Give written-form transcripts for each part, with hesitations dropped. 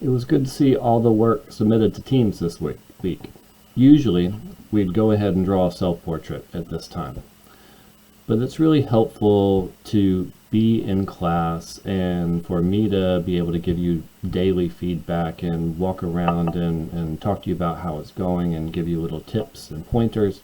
It was good to see all the work submitted to teams this week. Usually, we'd go ahead and draw a self-portrait at this time. But it's really helpful to be in class and for me to be able to give you daily feedback and walk around and talk to you about how it's going and give you little tips and pointers.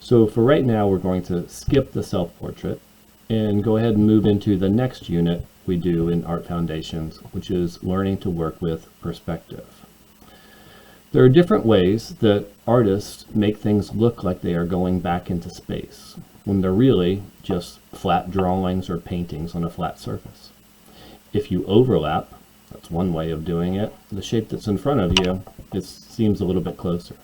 So for right now, we're going to skip the self-portrait and go ahead and move into the next unit we do in Art Foundations, which is learning to work with perspective. There are different ways that artists make things look like they are going back into space, when they're really just flat drawings or paintings on a flat surface. If you overlap, that's one way of doing it. The shape that's in front of you, it seems a little bit closer.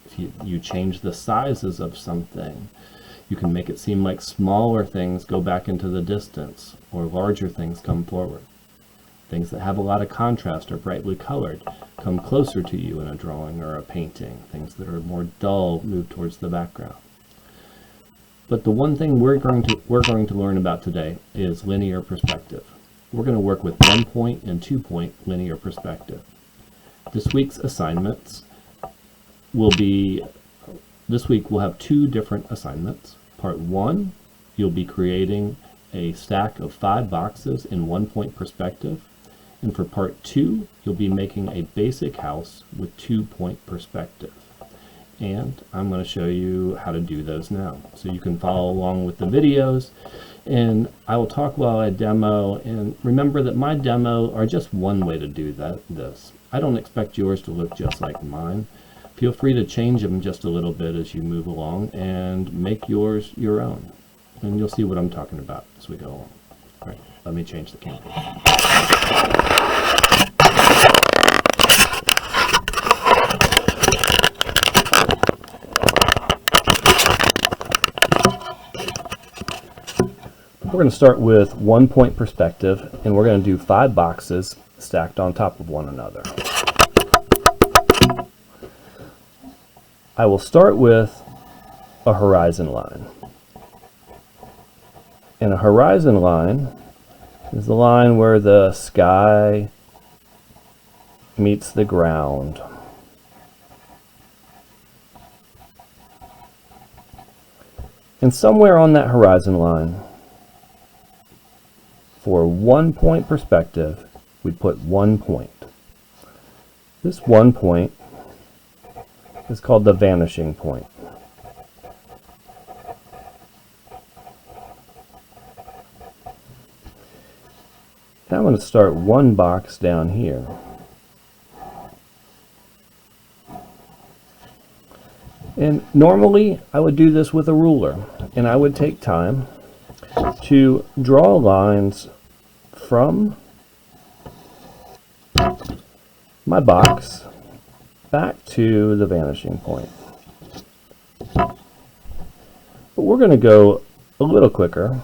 If you change the sizes of something, you can make it seem like smaller things go back into the distance or larger things come forward. Things that have a lot of contrast or brightly colored come closer to you in a drawing or a painting. Things that are more dull move towards the background. But the one thing we're going to learn about today is linear perspective. We're going to work with 1-point and 2-point linear perspective. This week's assignments will be, this week we'll have 2 different assignments. Part 1, you'll be creating a stack of 5 boxes in 1-point perspective. And for part 2, you'll be making a basic house with 2-point perspective. And I'm going to show you how to do those now. So you can follow along with the videos, and I will talk while I demo. And remember that my demo are just one way to do this. I don't expect yours to look just like mine. Feel free to change them just a little bit as you move along and make yours your own. And you'll see what I'm talking about as we go along. All right, let me change the camera. We're going to start with 1-point perspective, and we're going to do 5 boxes stacked on top of one another. I will start with a horizon line. And a horizon line is the line where the sky meets the ground. And somewhere on that horizon line, for 1-point perspective, we put 1 point. This 1 point is called the vanishing point. Now I'm going to start 1 box down here. And normally I would do this with a ruler, and I would take time to draw lines from my box back to the vanishing point. But we're going to go a little quicker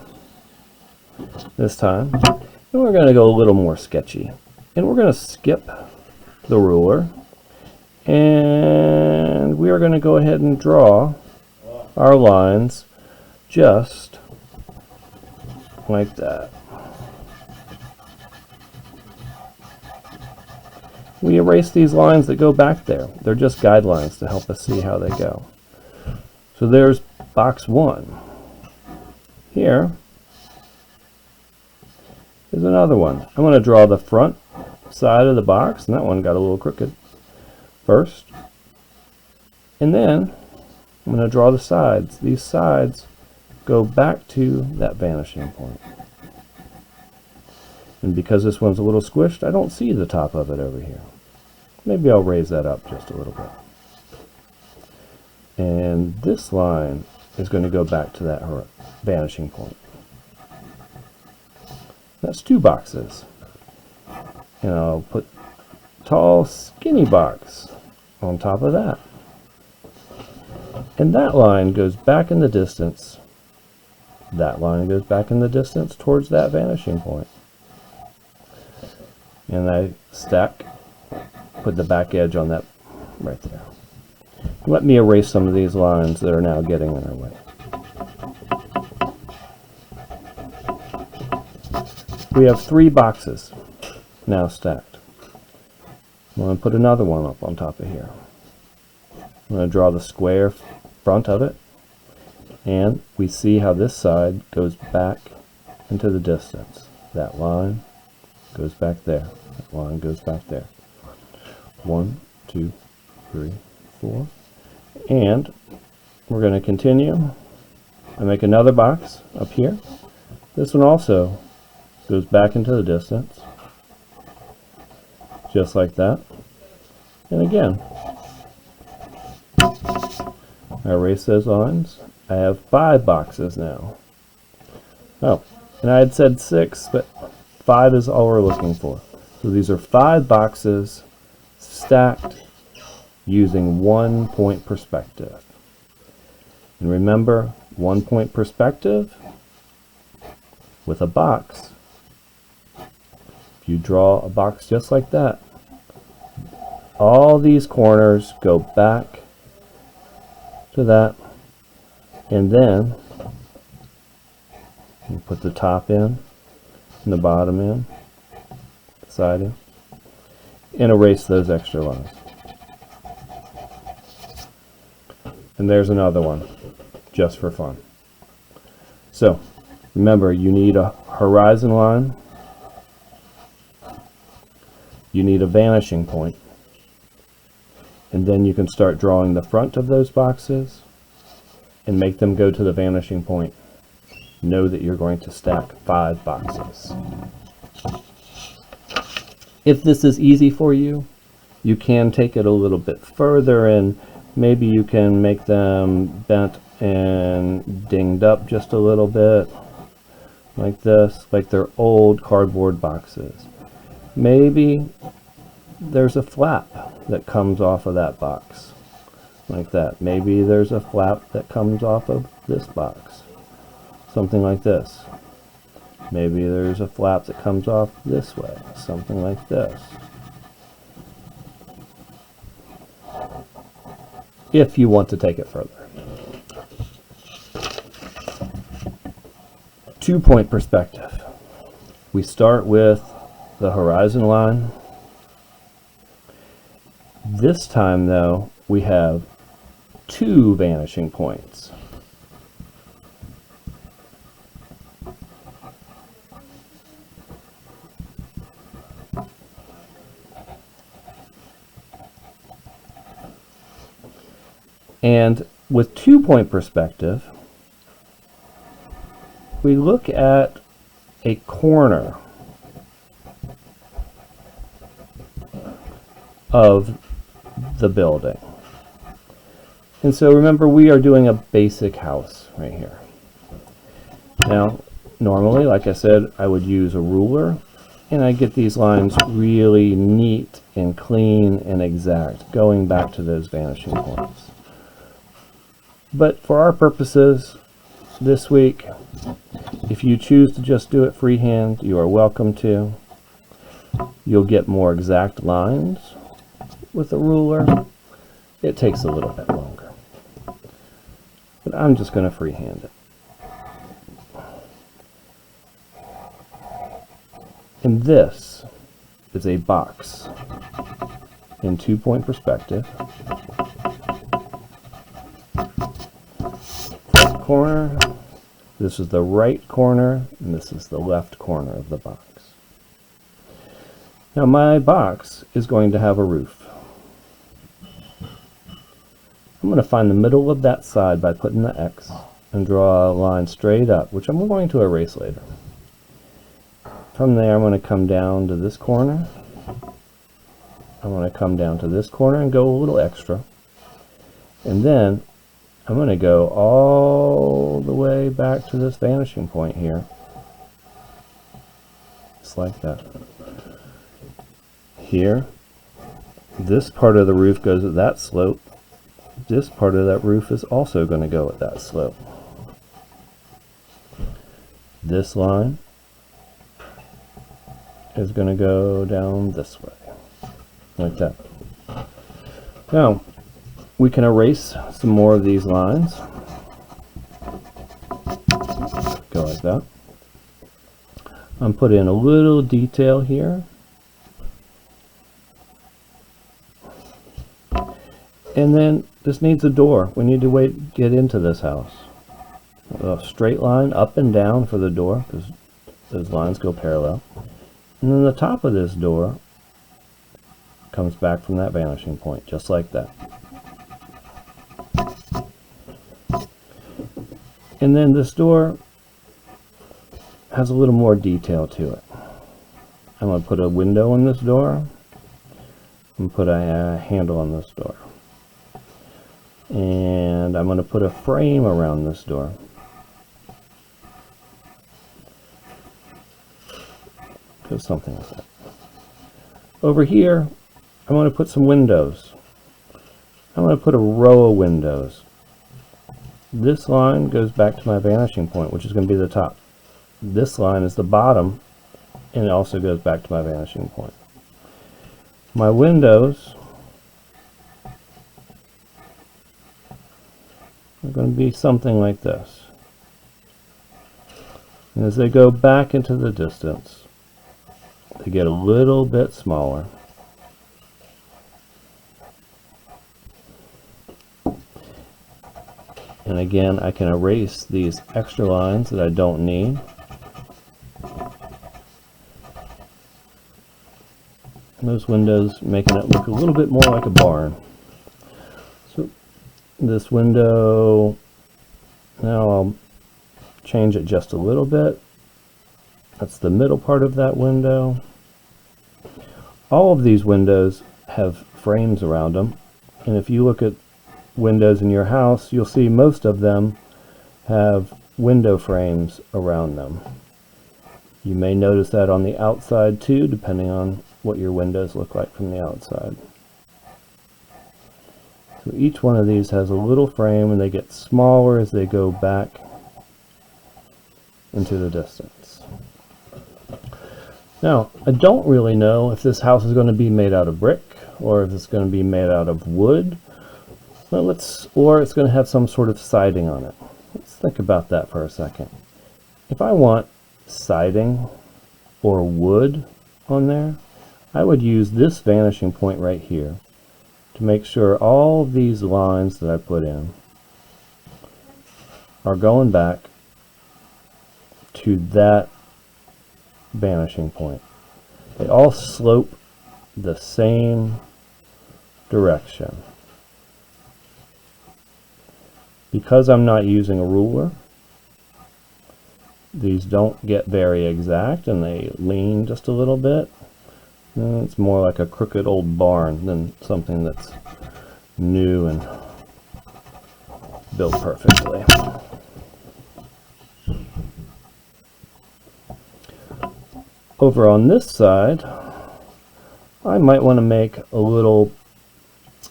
this time, and we're going to go a little more sketchy. And we're going to skip the ruler, and we are going to go ahead and draw our lines just like that. We erase these lines that go back there. They're just guidelines to help us see how they go. So there's box 1. Here is another one. I'm going to draw the front side of the box, and that one got a little crooked first. And then I'm going to draw the sides. These sides go back to that vanishing point. And because this one's a little squished, I don't see the top of it over here. Maybe I'll raise that up just a little bit. And this line is going to go back to that vanishing point. That's 2 boxes. And I'll put tall, skinny box on top of that. And that line goes back in the distance. That line goes back in the distance towards that vanishing point. And I stack, put the back edge on that right there. Let me erase some of these lines that are now getting in our way. We have 3 boxes now stacked. I'm going to put another one up on top of here. I'm going to draw the square front of it, and we see how this side goes back into the distance. That line goes back there. That line goes back there. 1, 2, 3, 4. And we're going to continue. I make another box up here. This one also goes back into the distance, just like that. And again, I erase those lines. I have 5 boxes now. Oh, and I had said 6, but 5 is all we're looking for. So these are 5 boxes stacked using 1 point perspective. And remember, 1 point perspective with a box. If you draw a box just like that, all these corners go back to that, and then you put the top in and the bottom in, the side in, and erase those extra lines. And there's another one, just for fun. So remember, you need a horizon line, you need a vanishing point, and then you can start drawing the front of those boxes and make them go to the vanishing point. Know that you're going to stack 5 boxes. If this is easy for you, you can take it a little bit further, and maybe you can make them bent and dinged up just a little bit, like this, like they're old cardboard boxes. Maybe there's a flap that comes off of that box, like that. Maybe there's a flap that comes off of this box, something like this. Maybe there's a flap that comes off this way, something like this. If you want to take it further. 2 point perspective. We start with the horizon line. This time though, we have 2 vanishing points. And with 2 point perspective, we look at a corner of the building. And so remember, we are doing a basic house right here. Now, normally, like I said, I would use a ruler, and I get these lines really neat and clean and exact, going back to those vanishing points. But for our purposes this week, if you choose to just do it freehand, you are welcome to. You'll get more exact lines with a ruler. It takes a little bit longer. But I'm just going to freehand it. And this is a box in 2 point perspective. Corner, this is the right corner, and this is the left corner of the box. Now my box is going to have a roof. I'm going to find the middle of that side by putting the X and draw a line straight up, which I'm going to erase later. From there I'm going to come down to this corner. I'm going to come down to this corner and go a little extra. And then I'm going to go all the way back to this vanishing point here. Just like that. Here, this part of the roof goes at that slope. This part of that roof is also going to go at that slope. This line is going to go down this way, like that. Now, we can erase some more of these lines. Go like that. I'm putting in a little detail here. And then this needs a door. We need to get into this house. A straight line up and down for the door, because those lines go parallel. And then the top of this door comes back from that vanishing point, just like that. And then this door has a little more detail to it. I'm going to put a window on this door and put a handle on this door. And I'm going to put a frame around this door. Go something like that. Over here, I'm going to put some windows. I'm going to put a row of windows. This line goes back to my vanishing point, which is going to be the top. This line is the bottom, and it also goes back to my vanishing point. My windows are going to be something like this. And as they go back into the distance, they get a little bit smaller. And again, I can erase these extra lines that I don't need. And those windows making it look a little bit more like a barn. So this window, now I'll change it just a little bit. That's the middle part of that window. All of these windows have frames around them, and if you look at windows in your house, you'll see most of them have window frames around them. You may notice that on the outside too, depending on what your windows look like from the outside. So each one of these has a little frame, and they get smaller as they go back into the distance. Now, I don't really know if this house is going to be made out of brick or if it's going to be made out of wood. Or it's going to have some sort of siding on it. Let's think about that for a second. If I want siding or wood on there, I would use this vanishing point right here to make sure all of these lines that I put in are going back to that vanishing point. They all slope the same direction. Because I'm not using a ruler, these don't get very exact and they lean just a little bit. And it's more like a crooked old barn than something that's new and built perfectly. Over on this side, I might want to make a little,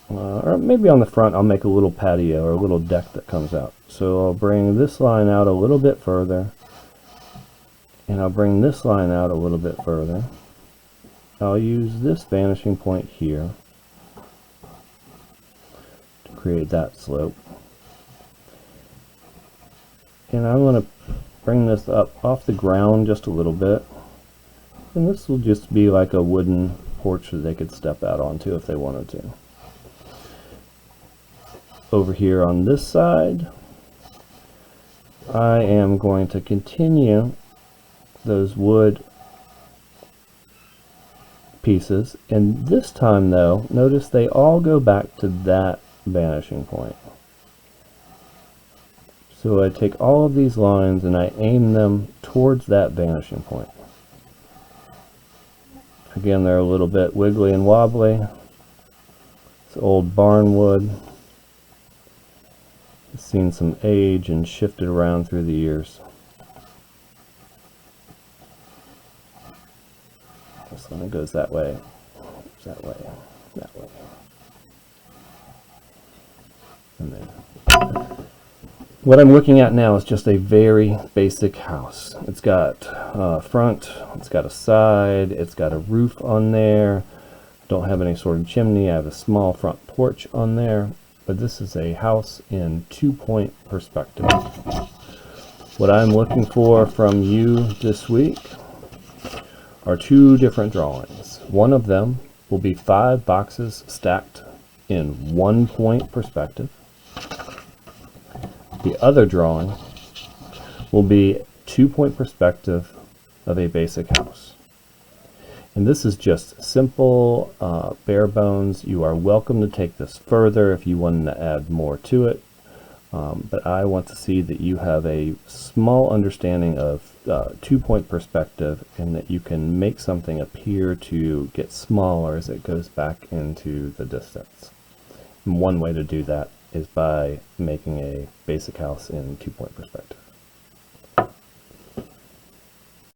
or maybe on the front I'll make a little patio or a little deck that comes out. So I'll bring this line out a little bit further, and I'll bring this line out a little bit further. I'll use this vanishing point here to create that slope. And I'm going to bring this up off the ground just a little bit. And this will just be like a wooden porch that they could step out onto if they wanted to. Over here on this side, I am going to continue those wood pieces, and this time though, notice they all go back to that vanishing point. So I take all of these lines and I aim them towards that vanishing point. Again, they're a little bit wiggly and wobbly. It's old barn wood. It's seen some age and shifted around through the years. This one goes that way, that way, that way. And then what I'm looking at now is just a very basic house. It's got a front, it's got a side, it's got a roof on there. I don't have any sort of chimney. I have a small front porch on there, but this is a house in 2-point perspective. What I'm looking for from you this week are 2 different drawings. One of them will be 5 boxes stacked in 1-point perspective. The other drawing will be 2-point perspective of a basic house. And this is just simple, bare bones. You are welcome to take this further if you want to add more to it. But I want to see that you have a small understanding of 2-point perspective and that you can make something appear to get smaller as it goes back into the distance. And one way to do that is by making a basic house in 2-point perspective.